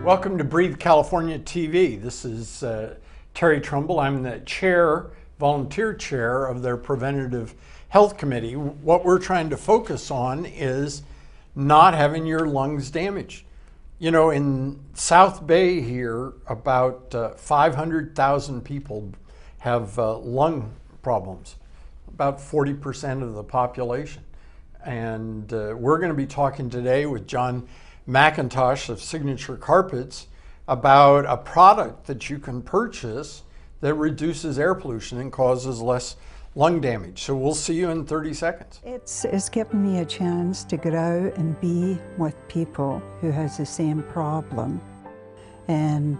Welcome to Breathe California TV. This is Terry Trumbull. I'm the chair, volunteer chair of their Preventative Health Committee. What we're trying to focus on is not having your lungs damaged. You know, in South Bay here, about 500,000 people have lung problems, about 40% of the population. And we're going to be talking today with John McIntosh of Signature Carpets about a product that you can purchase that reduces air pollution and causes less lung damage. So we'll see you in 30 seconds. It's given me a chance to go out and be with people who has the same problem, and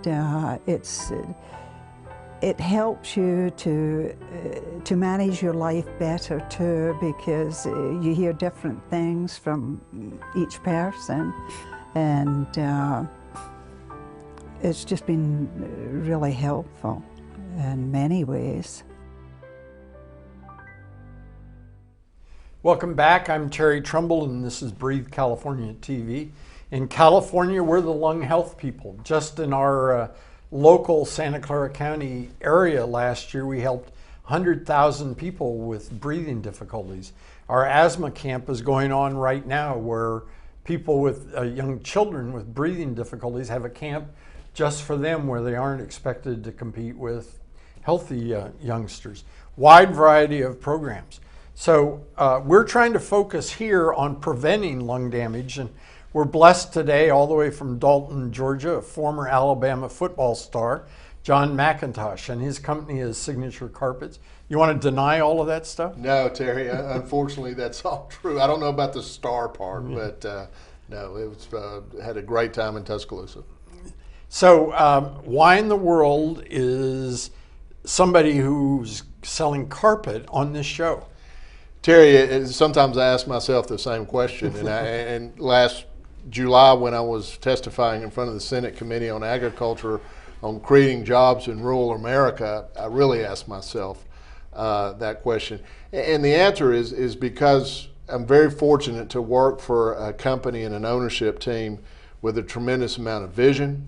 it helps you to manage your life better too, because you hear different things from each person, and it's just been really helpful in many ways. Welcome back. I'm Terry Trumbull, and this is Breathe California TV. In California, we're the lung health people. Just in our local Santa Clara County area last year, we helped 100,000 people with breathing difficulties. Our asthma camp is going on right now, where people with young children with breathing difficulties have a camp just for them, where they aren't expected to compete with healthy youngsters. Wide variety of programs. So we're trying to focus here on preventing lung damage, and we're blessed today, all the way from Dalton, Georgia, a former Alabama football star, John McIntosh, and his company is Signature Carpets. You want to deny all of that stuff? No, Terry, unfortunately that's all true. I don't know about the star part, but no, it was had a great time in Tuscaloosa. So why in the world is somebody who's selling carpet on this show? Terry, sometimes I ask myself the same question, and last July when I was testifying in front of the Senate Committee on Agriculture on creating jobs in rural America, I really asked myself that question. And the answer is because I'm very fortunate to work for a company and an ownership team with a tremendous amount of vision,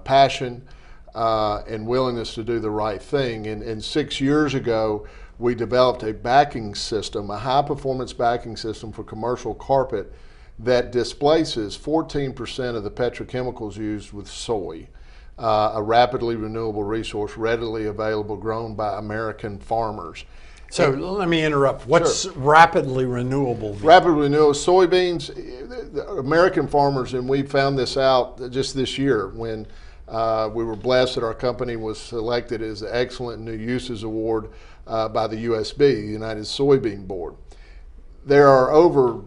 passion, and willingness to do the right thing. And 6 years ago, we developed a backing system, a high-performance backing system for commercial carpet that displaces 14% of the petrochemicals used with soy, a rapidly renewable resource readily available, grown by American farmers. So let me interrupt. What's rapidly renewable? Rapidly renewable soybeans, American farmers, and we found this out just this year when we were blessed that our company was selected as the Excellent New Uses Award by the USB, the United Soybean Board. There are over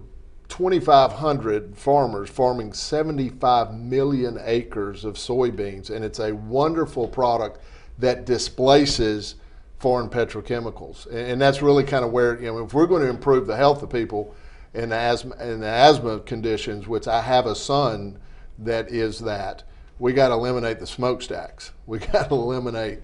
2,500 farmers farming 75 million acres of soybeans, and it's a wonderful product that displaces foreign petrochemicals. And that's really kind of where, if we're going to improve the health of people in the asthma conditions, which I have a son that is that, we got to eliminate the smokestacks. We got to eliminate,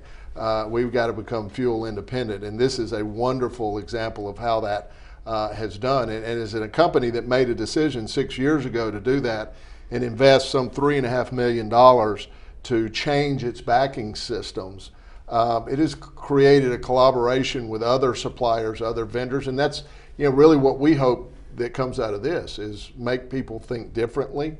we've got to become fuel independent. And this is a wonderful example of how that has done. And as a company that made a decision 6 years ago to do that and invest some $3.5 million to change its backing systems, it has created a collaboration with other suppliers, other vendors, and that's really what we hope that comes out of this is make people think differently,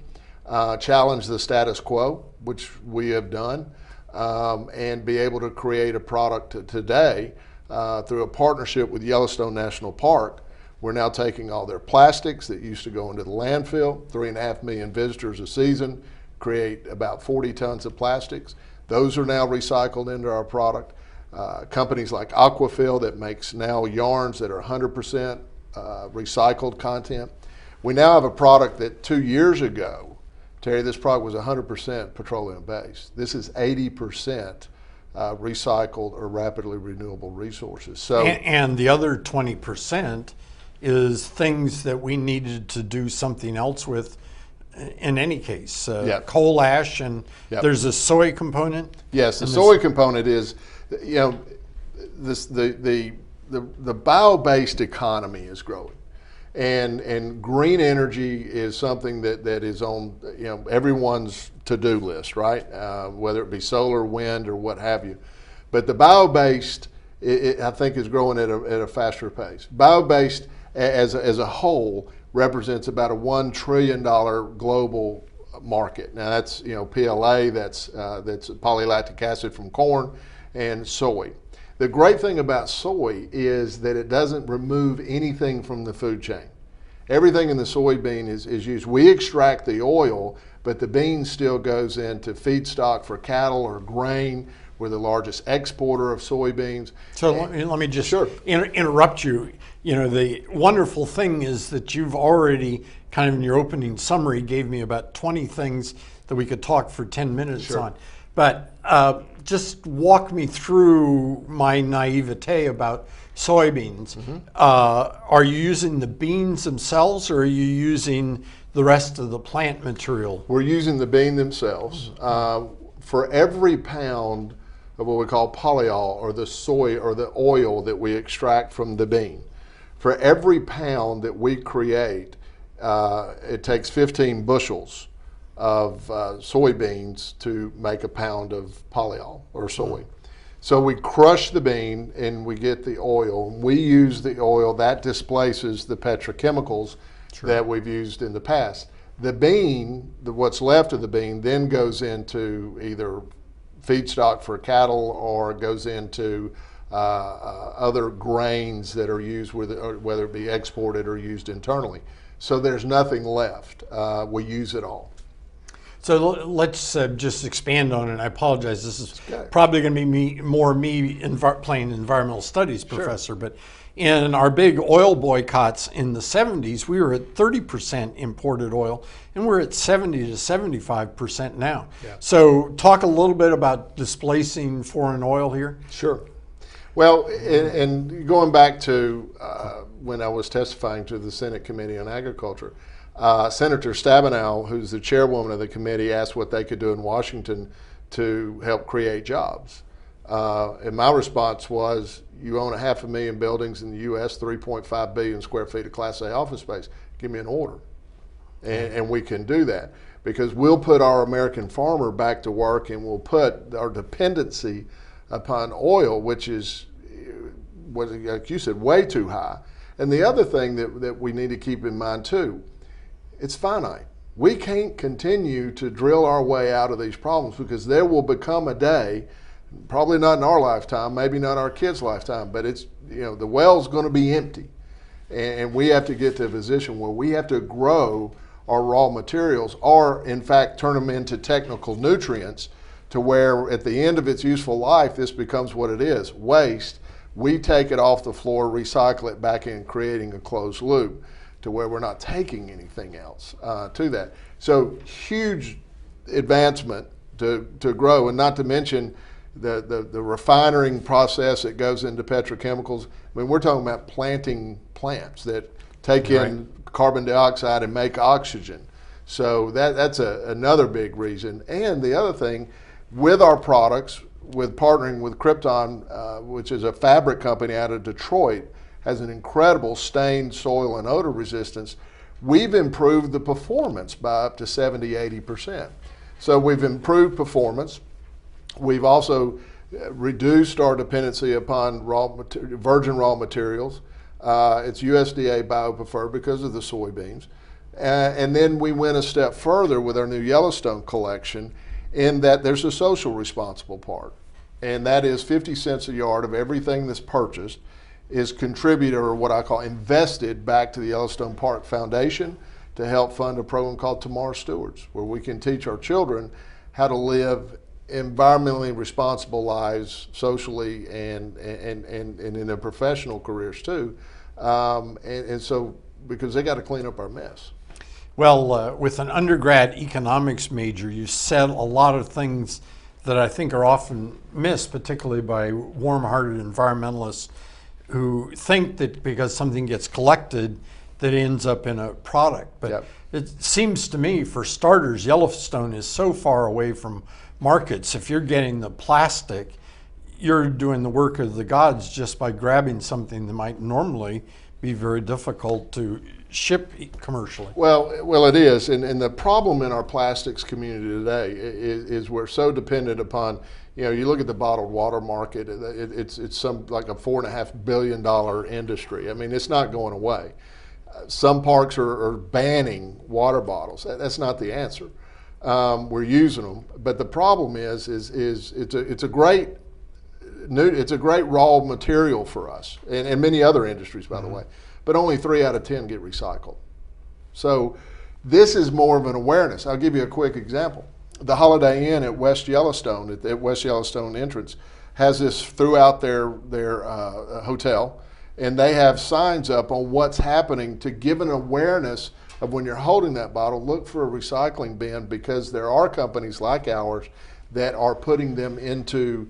challenge the status quo, which we have done, and be able to create a product today through a partnership with Yellowstone National Park. We're now taking all their plastics that used to go into the landfill, 3.5 million visitors a season, create about 40 tons of plastics. Those are now recycled into our product. Companies like Aquafil that makes now yarns that are 100% recycled content. We now have a product that 2 years ago, Terry, this product was 100% petroleum based. This is 80% recycled or rapidly renewable resources. So, and the other 20% is things that we needed to do something else with in any case. Coal ash, and there's a soy component. Yes, the soy component is, the bio-based economy is growing. And green energy is something that is on everyone's to-do list, right? Whether it be solar, wind, or what have you. But the bio-based, I think, is growing at a faster pace. Bio-based as a whole represents about a $1 trillion global market. Now that's, PLA, that's polylactic acid from corn, and soy. The great thing about soy is that it doesn't remove anything from the food chain. Everything in the soybean is used. We extract the oil, but the bean still goes into feedstock for cattle or grain. We're the largest exporter of soybeans. So let me just interrupt you. The wonderful thing is that you've already, kind of in your opening summary, gave me about 20 things that we could talk for 10 minutes on. But just walk me through my naivete about soybeans. Are you using the beans themselves, or are you using the rest of the plant material? We're using the bean themselves. For every pound of what we call polyol, or the soy or the oil that we extract from the bean, for every pound that we create, it takes 15 bushels of soybeans to make a pound of polyol or soy. So we crush the bean and we get the oil. We use the oil that displaces the petrochemicals that we've used in the past. The bean, what's left of the bean, then goes into either feedstock for cattle or goes into other grains that are used, whether it be exported or used internally. So there's nothing left. We use it all. So let's just expand on it. I apologize. This is probably going to be me playing environmental studies professor. But in our big oil boycotts in the 70s, we were at 30% imported oil, and we're at 70 to 75% now. So talk a little bit about displacing foreign oil here. Sure. Well, and going back to when I was testifying to the Senate Committee on Agriculture, Senator Stabenow, who's the chairwoman of the committee, asked what they could do in Washington to help create jobs. And my response was, you own 500,000 buildings in the U.S., 3.5 billion square feet of Class A office space. Give me an order. And we can do that, because we'll put our American farmer back to work, and we'll put our dependency upon oil, which is, like you said, way too high. And the other thing that we need to keep in mind too, it's finite. We can't continue to drill our way out of these problems, because there will become a day, probably not in our lifetime, maybe not our kids' lifetime, but it's, the well's going to be empty. And we have to get to a position where we have to grow our raw materials, or in fact turn them into technical nutrients, to where at the end of its useful life, this becomes what it is, waste. We take it off the floor, recycle it back in, creating a closed loop, to where we're not taking anything else to that. So huge advancement to grow, and not to mention the refining process that goes into petrochemicals. I mean, we're talking about planting plants that take in carbon dioxide and make oxygen. So that's another big reason. And the other thing, with our products, with partnering with Crypton, which is a fabric company out of Detroit, has an incredible stain, soil, and odor resistance. We've improved the performance by up to 70, 80%. So we've improved performance. We've also reduced our dependency upon virgin raw materials. It's USDA bio-preferred because of the soybeans. And then we went a step further with our new Yellowstone collection, in that there's a social responsible part. And that is 50 cents a yard of everything that's purchased is contributed, or what I call invested, back to the Yellowstone Park Foundation to help fund a program called Tomorrow's Stewards, where we can teach our children how to live environmentally responsible lives, socially, and in their professional careers too. And so, because they got to clean up our mess. Well, with an undergrad economics major, you said a lot of things that I think are often missed, particularly by warm-hearted environmentalists who think that because something gets collected, that it ends up in a product. But it seems to me, for starters, Yellowstone is so far away from markets. If you're getting the plastic, you're doing the work of the gods just by grabbing something that might normally be very difficult to ship commercially. Well, it is, and the problem in our plastics community today is we're so dependent upon, you look at the bottled water market, it's some like a $4.5 billion industry. I mean, it's not going away. Some parks are banning water bottles. That's not the answer. We're using them, but the problem is it's a great raw material for us, and many other industries, by the way. But only 3 out of 10 get recycled. So this is more of an awareness. I'll give you a quick example. The Holiday Inn at West Yellowstone, at the West Yellowstone entrance, has this throughout their hotel, and they have signs up on what's happening to give an awareness of when you're holding that bottle, look for a recycling bin, because there are companies like ours that are putting them into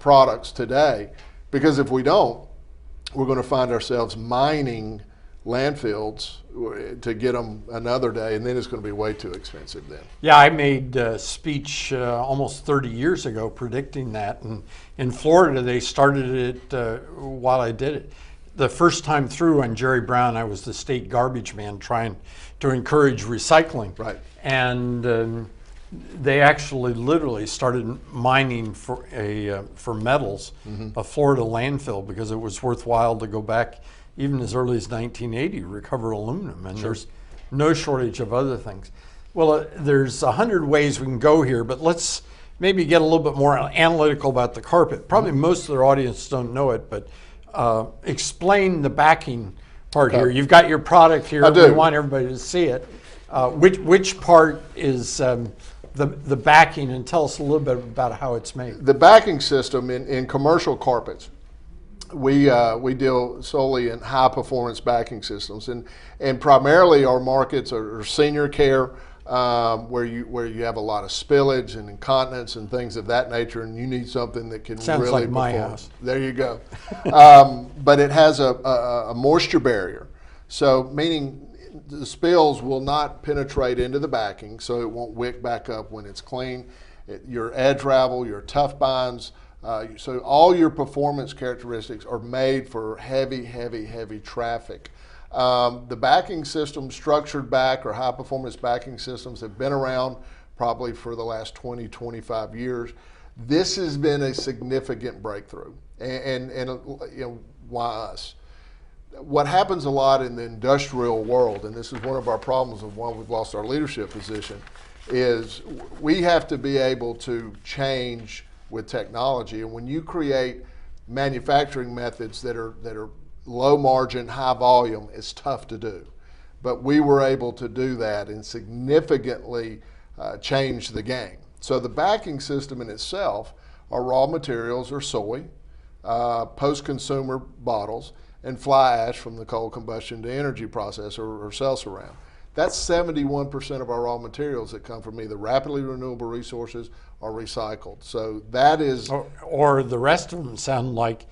products today. Because if we don't, we're going to find ourselves mining landfills to get them another day, and then it's going to be way too expensive then. Yeah, I made a speech almost 30 years ago predicting that, and in Florida they started it while I did it. The first time through on Jerry Brown, I was the state garbage man trying to encourage recycling. Right. And they actually literally started mining for metals, a Florida landfill, because it was worthwhile to go back even as early as 1980 recover aluminum, and there's no shortage of other things. Well, there's 100 ways we can go here, but let's maybe get a little bit more analytical about the carpet. Probably most of their audience don't know it, but explain the backing part here. You've got your product here. I do. We want everybody to see it. Which part is the backing, and tell us a little bit about how it's made. The backing system in commercial carpets, we deal solely in high performance backing systems, and primarily our markets are senior care, where you have a lot of spillage and incontinence and things of that nature, and you need something that can Sounds really like my perform. house. There you go. But it has a moisture barrier, so meaning the spills will not penetrate into the backing, so it won't wick back up when it's clean. Your edge ravel, your tough binds, so all your performance characteristics are made for heavy traffic. The backing systems, structured back or high performance backing systems, have been around probably for the last 20-25 years. This has been a significant breakthrough, and why us? What happens a lot in the industrial world, and this is one of our problems of why we've lost our leadership position, is we have to be able to change with technology. And when you create manufacturing methods that are low margin, high volume, it's tough to do. But we were able to do that and significantly change the game. So the backing system in itself, our raw materials are soy, post-consumer bottles, and fly ash from the coal combustion to energy process or cell surround. That's 71% of our raw materials that come from either rapidly renewable resources or recycled. So that is... Or the rest of them sound like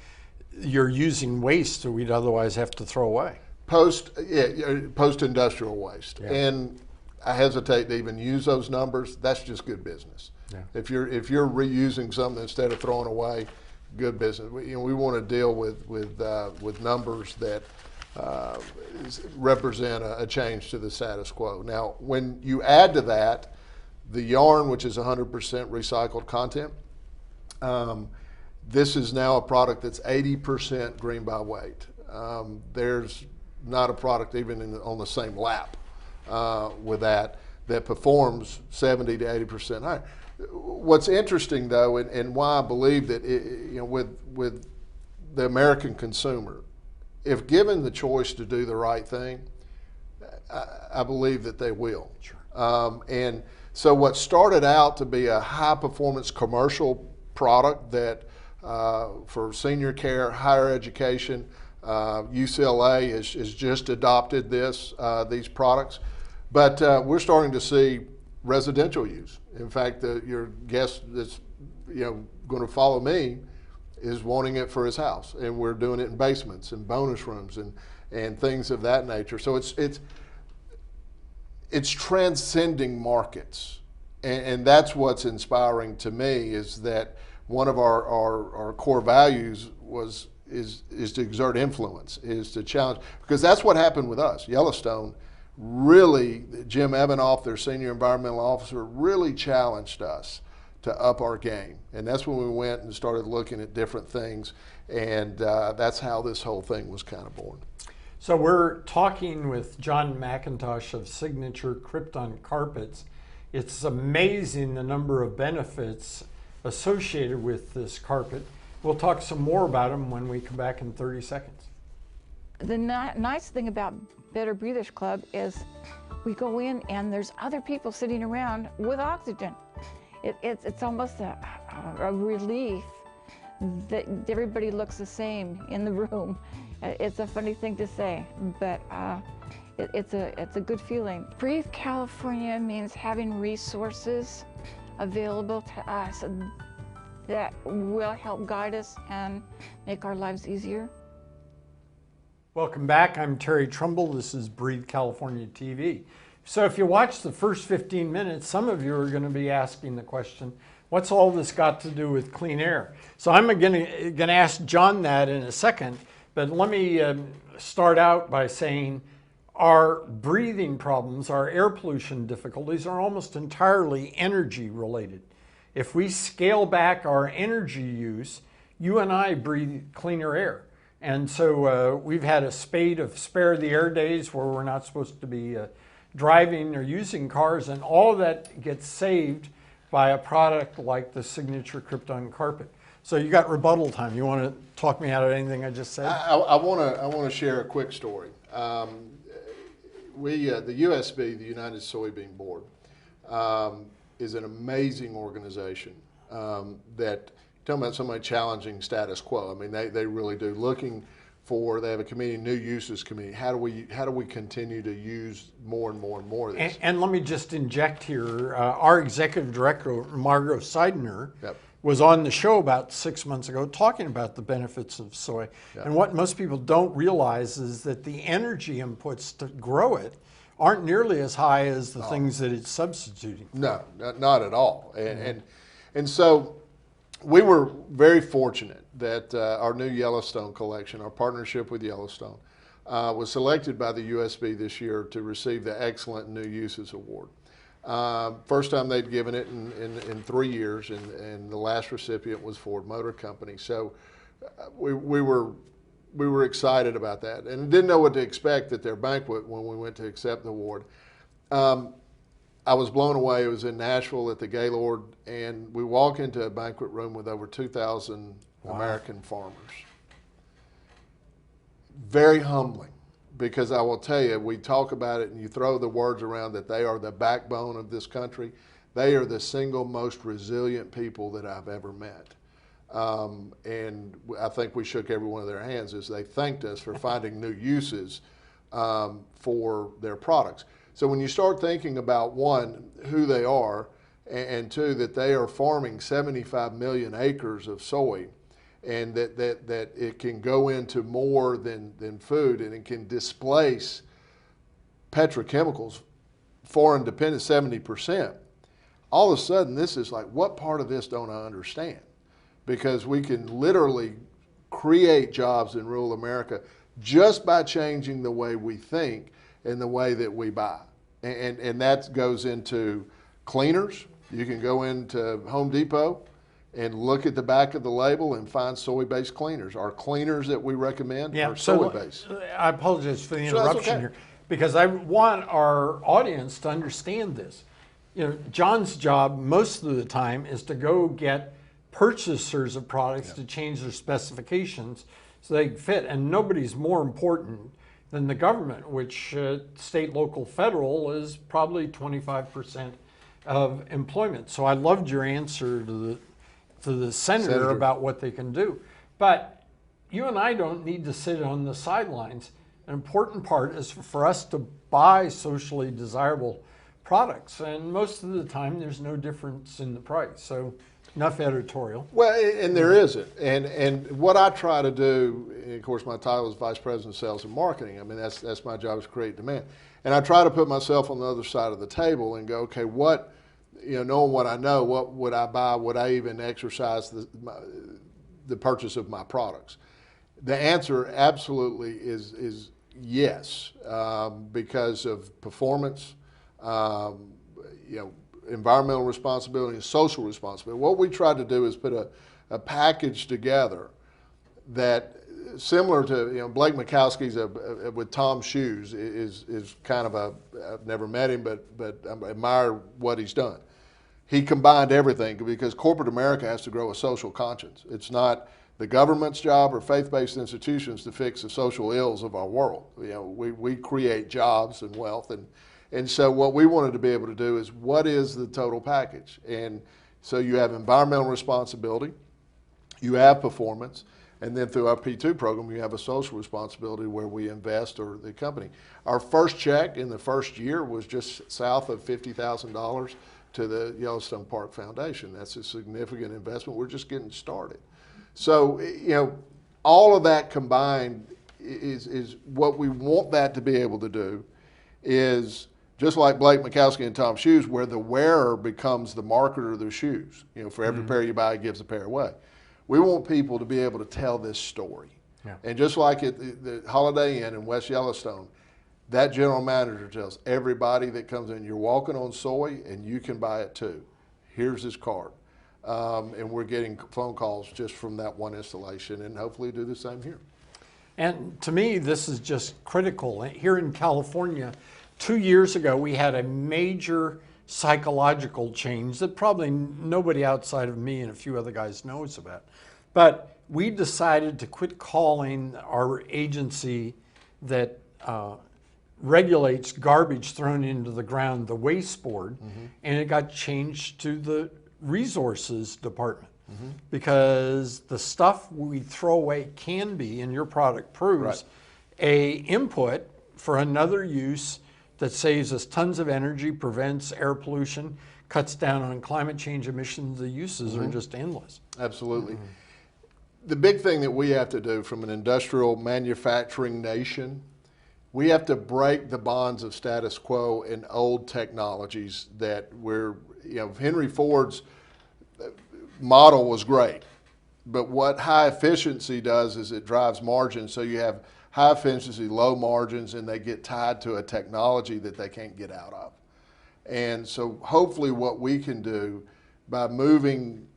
you're using waste that we'd otherwise have to throw away. Post-industrial waste. Yeah. And I hesitate to even use those numbers. That's just good business. Yeah. If you're reusing something instead of throwing away, good business. We want to deal with numbers that represent a change to the status quo. Now, when you add to that the yarn, which is 100% recycled content, this is now a product that's 80% green by weight. There's not a product even on the same lap with that performs 70 to 80% higher. What's interesting, though, and why I believe that with the American consumer, if given the choice to do the right thing, I believe that they will. Sure. And so what started out to be a high-performance commercial product that for senior care, higher education, UCLA has just adopted these products, but we're starting to see residential use. In fact, your guest that's going to follow me is wanting it for his house, and we're doing it in basements and bonus rooms and things of that nature. So it's transcending markets, and that's what's inspiring to me, is that one of our core values was is to exert influence, is to challenge, because that's what happened with us. Yellowstone really, Jim Evanoff, their senior environmental officer, really challenged us to up our game. And that's when we went and started looking at different things. And that's how this whole thing was kind of born. So we're talking with John McIntosh of Signature Crypton Carpets. It's amazing the number of benefits associated with this carpet. We'll talk some more about them when we come back in 30 seconds. The nice thing about Better Breathers Club is we go in and there's other people sitting around with oxygen. It's almost a relief that everybody looks the same in the room. It's a funny thing to say, but it's a good feeling. Breathe California means having resources available to us that will help guide us and make our lives easier. Welcome back. I'm Terry Trumbull. This is Breathe California TV. So if you watch the first 15 minutes, some of you are going to be asking the question, what's all this got to do with clean air? So I'm going to ask John that in a second, but let me start out by saying our breathing problems, our air pollution difficulties are almost entirely energy related. If we scale back our energy use, you and I breathe cleaner air. And so we've had a spate of spare the air days where we're not supposed to be driving or using cars, and all of that gets saved by a product like the Signature Crypton carpet. So you got rebuttal time. You want to talk me out of anything I just said? I want to share a quick story. The USB, the United Soybean Board, is an amazing organization that, talking about somebody challenging status quo. I mean, they really do. They have a committee, new uses committee. How do we continue to use more and more and more of this? And let me just inject here. Our executive director, Margot Seidner, Yep. was on the show about 6 months ago talking about the benefits of soy. Yep. And what most people don't realize is that the energy inputs to grow it aren't nearly as high as the things that it's substituting. No, not at all. And so we were very fortunate that our new Yellowstone collection, our partnership with Yellowstone, was selected by the USB this year to receive the Excellent New Uses Award. First time they'd given it in 3 years, and the last recipient was Ford Motor Company. So we were excited about that, and didn't know what to expect at their banquet when we went to accept the award. I was blown away. It was in Nashville at the Gaylord, and we walk into a banquet room with over 2,000 American farmers. Very humbling, because I will tell you, we talk about it and you throw the words around that they are the backbone of this country. They are the single most resilient people that I've ever met. And I think we shook every one of their hands as they thanked us for finding new uses for their products. So when you start thinking about, one, who they are, and two, that they are farming 75 million acres of soy, and that it can go into more than food, and it can displace petrochemicals, foreign dependent 70%. All of a sudden, this is like, what part of this don't I understand? Because we can literally create jobs in rural America just by changing the way we think and the way that we buy. And that goes into cleaners. You can go into Home Depot and look at the back of the label and find soy-based cleaners. Our cleaners that we recommend are soy-based. I apologize for the interruption here, because I want our audience to understand this. You know, John's job most of the time is to go get purchasers of products to change their specifications so they fit, and nobody's more important than the government, which state, local, federal is probably 25% of employment. So I loved your answer to the senator about what they can do. But you and I don't need to sit on the sidelines. An important part is for us to buy socially desirable products, and most of the time there's no difference in the price. So enough editorial. Well, and there isn't. And what I try to do, and of course my title is Vice President of Sales and Marketing. I mean, that's my job, is create demand. And I try to put myself on the other side of the table and go, okay, what, knowing what I know, what would I buy? Would I even exercise the purchase of my products? The answer absolutely is yes, because of performance, environmental responsibility and social responsibility. What we tried to do is put a package together that, similar to, Blake Mikowski's with Tom's Shoes is kind of I've never met him, but I admire what he's done. He combined everything because corporate America has to grow a social conscience. It's not the government's job or faith-based institutions to fix the social ills of our world. We create jobs and wealth, and so what we wanted to be able to do is, what is the total package? And so you have environmental responsibility, you have performance, and then through our P2 program, you have a social responsibility where we invest, or the company. Our first check in the first year was just south of $50,000 to the Yellowstone Park Foundation. That's a significant investment. We're just getting started. So, all of that combined is what we want that to be able to do, is just like Blake Mikowski and Tom's Shoes, where the wearer becomes the marketer of their shoes. For every pair you buy, he gives a pair away. We want people to be able to tell this story. Yeah. And just like at the Holiday Inn in West Yellowstone, that general manager tells everybody that comes in, you're walking on soy and you can buy it too. Here's his card. And we're getting phone calls just from that one installation, and hopefully do the same here. And to me, this is just critical. Here in California, 2 years ago, we had a major psychological change that probably nobody outside of me and a few other guys knows about. But we decided to quit calling our agency that regulates garbage thrown into the ground the waste board, and it got changed to the resources department, because the stuff we throw away can be, and your product proves, a input for another use that saves us tons of energy, prevents air pollution, cuts down on climate change emissions. The uses are just endless. Absolutely. The big thing that we have to do from an industrial manufacturing nation, we have to break the bonds of status quo and old technologies that Henry Ford's model was great, but what high efficiency does is it drives margins. So you have high efficiency, low margins, and they get tied to a technology that they can't get out of. And so hopefully what we can do by moving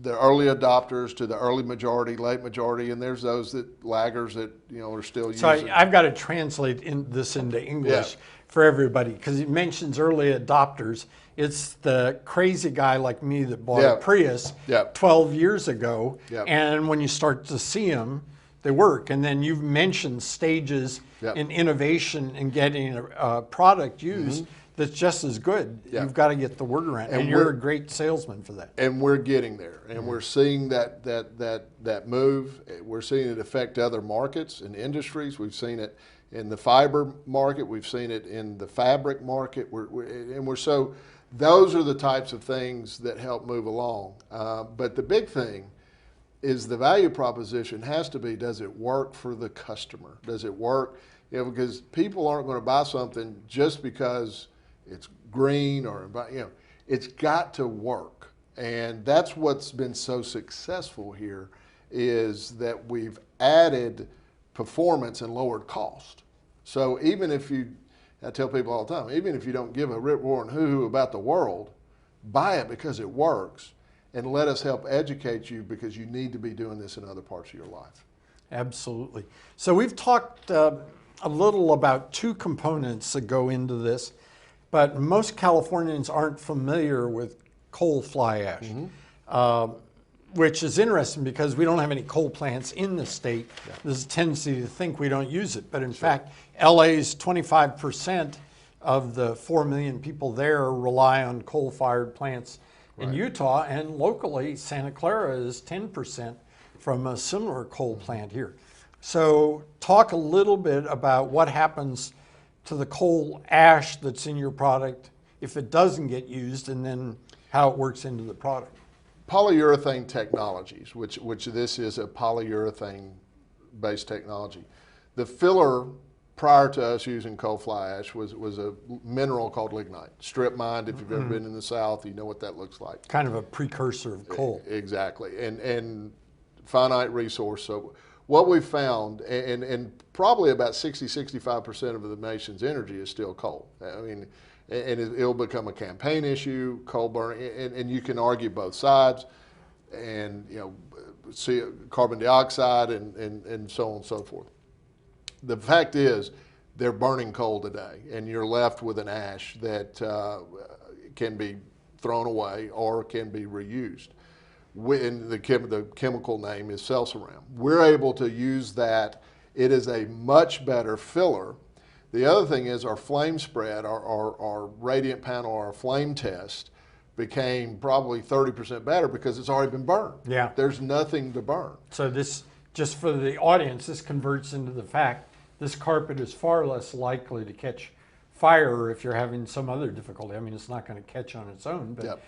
the early adopters to the early majority, late majority, and there's those that laggers that are still using. So I've got to translate this into English for everybody, because he mentions early adopters. It's the crazy guy like me that bought a Prius 12 years ago, and when you start to see them, they work. And then you've mentioned stages in innovation and getting a product used that's just as good. You've got to get the word around, and you're a great salesman for that. And we're getting there, and we're seeing that move. We're seeing it affect other markets and industries. We've seen it in the fiber market. We've seen it in the fabric market. So those are the types of things that help move along. But the big thing is the value proposition has to be, does it work for the customer? Does it work? Because people aren't going to buy something just because it's green or, it's got to work. And that's what's been so successful here, is that we've added performance and lowered cost. So even if I tell people all the time, even if you don't give a rip roaring hoo-hoo about the world, buy it because it works, and let us help educate you, because you need to be doing this in other parts of your life. Absolutely. So we've talked a little about two components that go into this, but most Californians aren't familiar with coal fly ash, which is interesting because we don't have any coal plants in the state. There's a tendency to think we don't use it, but in fact, LA's 25% of the 4 million people there rely on coal-fired plants in Utah, and locally, Santa Clara is 10% from a similar coal plant here. So talk a little bit about what happens to the coal ash that's in your product if it doesn't get used, and then how it works into the product. Polyurethane technologies, which this is a polyurethane-based technology. The filler prior to us using coal fly ash was a mineral called lignite. Strip mined, if you've ever been in the South, you know what that looks like. Kind of a precursor of coal. Exactly, and finite resource. So what we've found, and probably about 60-65% of the nation's energy is still coal. I mean, and it'll become a campaign issue, coal burning, and you can argue both sides, and see carbon dioxide and so on and so forth. The fact is, they're burning coal today, and you're left with an ash that can be thrown away or can be reused. The chemical name is Celsaram. We're able to use that. It is a much better filler. The other thing is our flame spread, our radiant panel, our flame test became probably 30% better because it's already been burned. Yeah. There's nothing to burn. So this, just for the audience, this converts into the fact this carpet is far less likely to catch fire if you're having some other difficulty. I mean, it's not going to catch on its own, but Yep.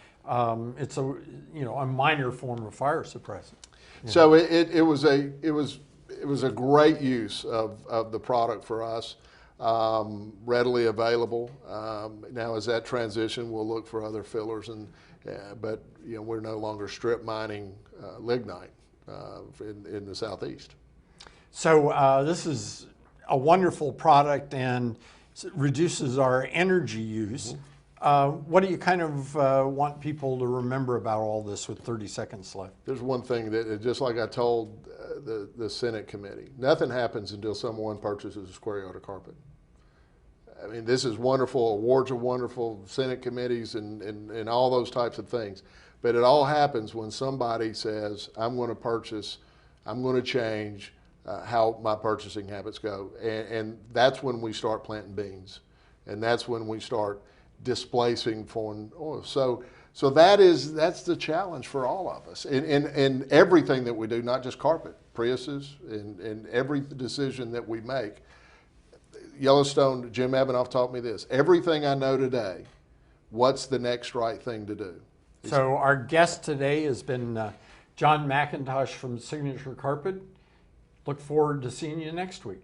It's a minor form of fire suppressant. So it was a great use of the product for us, readily available. Now as that transition, we'll look for other fillers, but we're no longer strip mining lignite in the southeast. So this is a wonderful product and reduces our energy use. What do you kind of want people to remember about all this with 30 seconds left? There's one thing that, just like I told the Senate committee, nothing happens until someone purchases a square yard of carpet. I mean, this is wonderful. Awards are wonderful, Senate committees and all those types of things. But it all happens when somebody says, I'm going to purchase, I'm going to change how my purchasing habits go. And that's when we start planting beans. And that's when we start displacing foreign oil. So that's the challenge for all of us. And everything that we do, not just carpet, Priuses, and every decision that we make. Yellowstone, Jim Evanoff taught me this. Everything I know today, what's the next right thing to do? So our guest today has been John McIntosh from Signature Carpet. Look forward to seeing you next week.